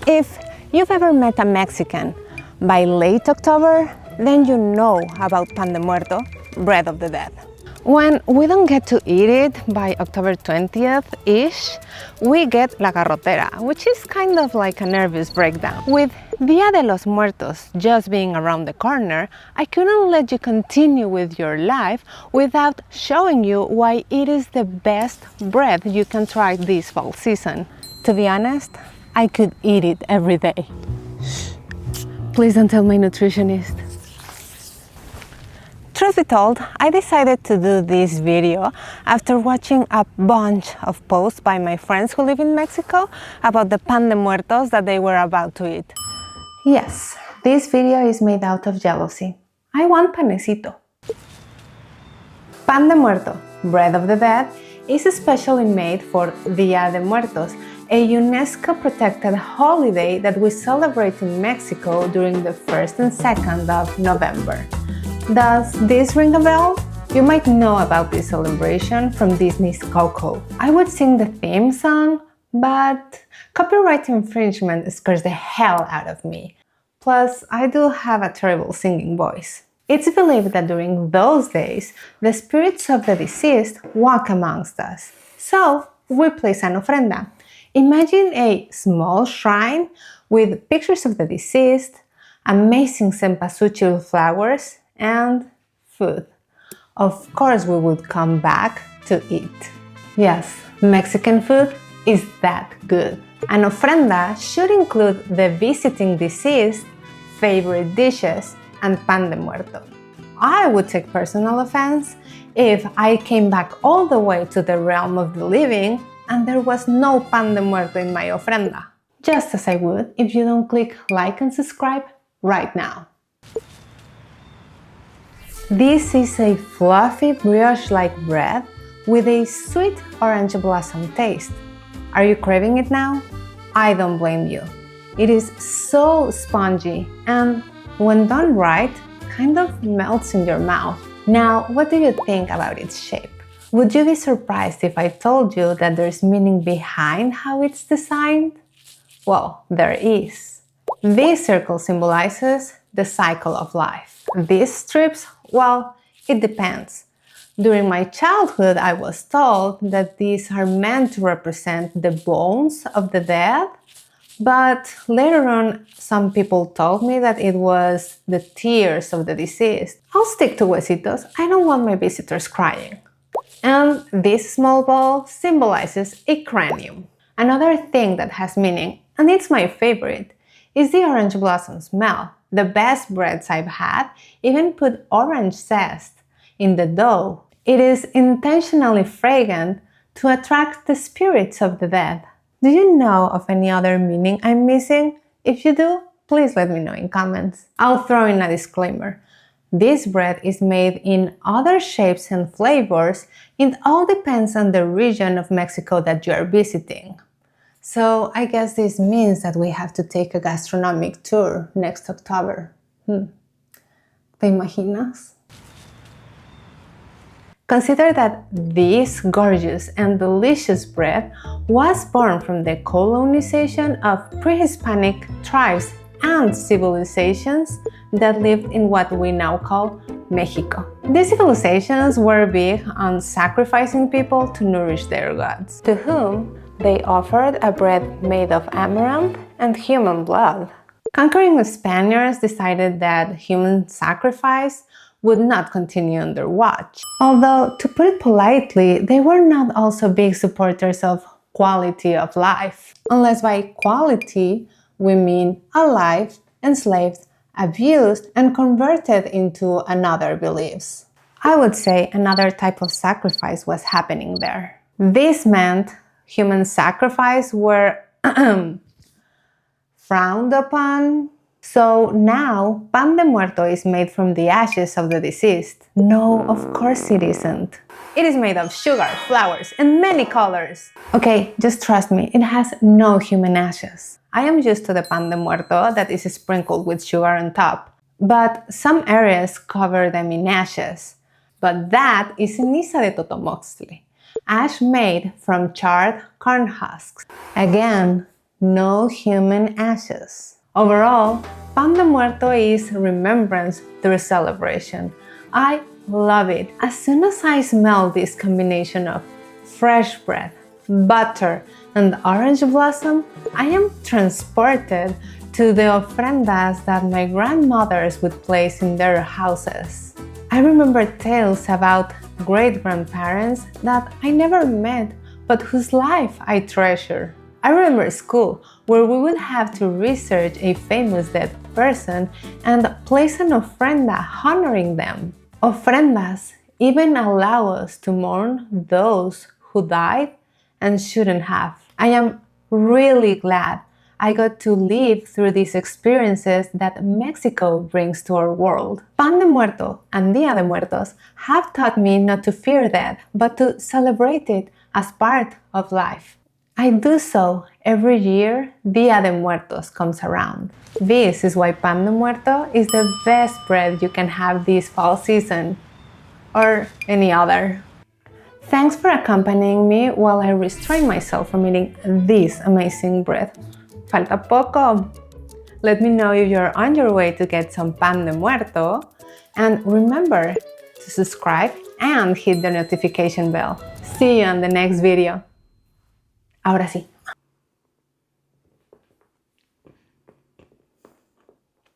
If you've ever met a Mexican by late October, then you know about Pan de Muerto, bread of the dead. When we don't get to eat it by October 20th-ish, we get la garrotera, which is kind of like a nervous breakdown. With Dia de los Muertos just being around the corner, I couldn't let you continue with your life without showing you why it is the best bread you can try this fall season. To be honest, I could eat it every day. Shh. Please don't tell my nutritionist. Truth be told, I decided to do this video after watching a bunch of posts by my friends who live in Mexico about the Pan de Muertos that they were about to eat. Yes, this video is made out of jealousy. I want panecito. Pan de Muerto, bread of the dead, is especially made for Dia de Muertos, a UNESCO-protected holiday that we celebrate in Mexico during the 1st and 2nd of November. Does this ring a bell? You might know about this celebration from Disney's Coco. I would sing the theme song, but copyright infringement scares the hell out of me. Plus, I do have a terrible singing voice. It's believed that during those days, the spirits of the deceased walk amongst us. So, we place an ofrenda. Imagine a small shrine with pictures of the deceased, amazing cempasúchil flowers, and food. Of course, we would come back to eat. Yes, Mexican food is that good. An ofrenda should include the visiting deceased favorite dishes and pan de muerto. I would take personal offense if I came back all the way to the realm of the living and there was no pan de muerto in my ofrenda. Just as I would if you don't click like and subscribe right now. This is a fluffy brioche-like bread with a sweet orange blossom taste. Are you craving it now? I don't blame you. It is so spongy and, when done right, kind of melts in your mouth. Now, what do you think about its shape? Would you be surprised if I told you that there's meaning behind how it's designed? Well, there is. This circle symbolizes the cycle of life. These strips, well, it depends. During my childhood, I was told that these are meant to represent the bones of the dead, but later on, some people told me that it was the tears of the deceased. I'll stick to huesitos. I don't want my visitors crying. And this small ball symbolizes a cranium. Another thing that has meaning, and it's my favorite, is the orange blossom smell. The best breads I've had even put orange zest in the dough. It is intentionally fragrant to attract the spirits of the dead. Do you know of any other meaning I'm missing? If you do, please let me know in comments. I'll throw in a disclaimer. This bread is made in other shapes and flavors. It all depends on the region of Mexico that you are visiting. So I guess this means that we have to take a gastronomic tour next October. ¿Te imaginas? Consider that this gorgeous and delicious bread was born from the colonization of pre-Hispanic tribes and civilizations that lived in what we now call Mexico. These civilizations were big on sacrificing people to nourish their gods, to whom they offered a bread made of amaranth and human blood. Conquering Spaniards decided that human sacrifice would not continue on their watch. Although, to put it politely, they were not also big supporters of quality of life. Unless by quality, we mean alive, enslaved, abused, and converted into another beliefs. I would say another type of sacrifice was happening there. This meant human sacrifice were frowned upon. So now, Pan de Muerto is made from the ashes of the deceased. No, of course it isn't. It is made of sugar, flowers, and many colors. Okay, just trust me, it has no human ashes. I am used to the Pan de Muerto that is sprinkled with sugar on top, but some areas cover them in ashes. But that is ceniza de totomoxtle, ash made from charred corn husks. Again, no human ashes. Overall, Pan de Muerto is remembrance through celebration. I love it. As soon as I smell this combination of fresh bread, butter, and orange blossom, I am transported to the ofrendas that my grandmothers would place in their houses. I remember tales about great-grandparents that I never met but whose life I treasure. I remember school, where we would have to research a famous dead person and place an ofrenda honoring them. Ofrendas even allow us to mourn those who died and shouldn't have. I am really glad I got to live through these experiences that Mexico brings to our world. Pan de Muerto and Dia de Muertos have taught me not to fear death, but to celebrate it as part of life. I do so every year Dia de Muertos comes around. This is why Pan de Muerto is the best bread you can have this fall season, or any other. Thanks for accompanying me while I restrain myself from eating this amazing bread. Falta poco! Let me know if you're on your way to get some Pan de Muerto, and remember to subscribe and hit the notification bell. See you on the next video. Ahora sí.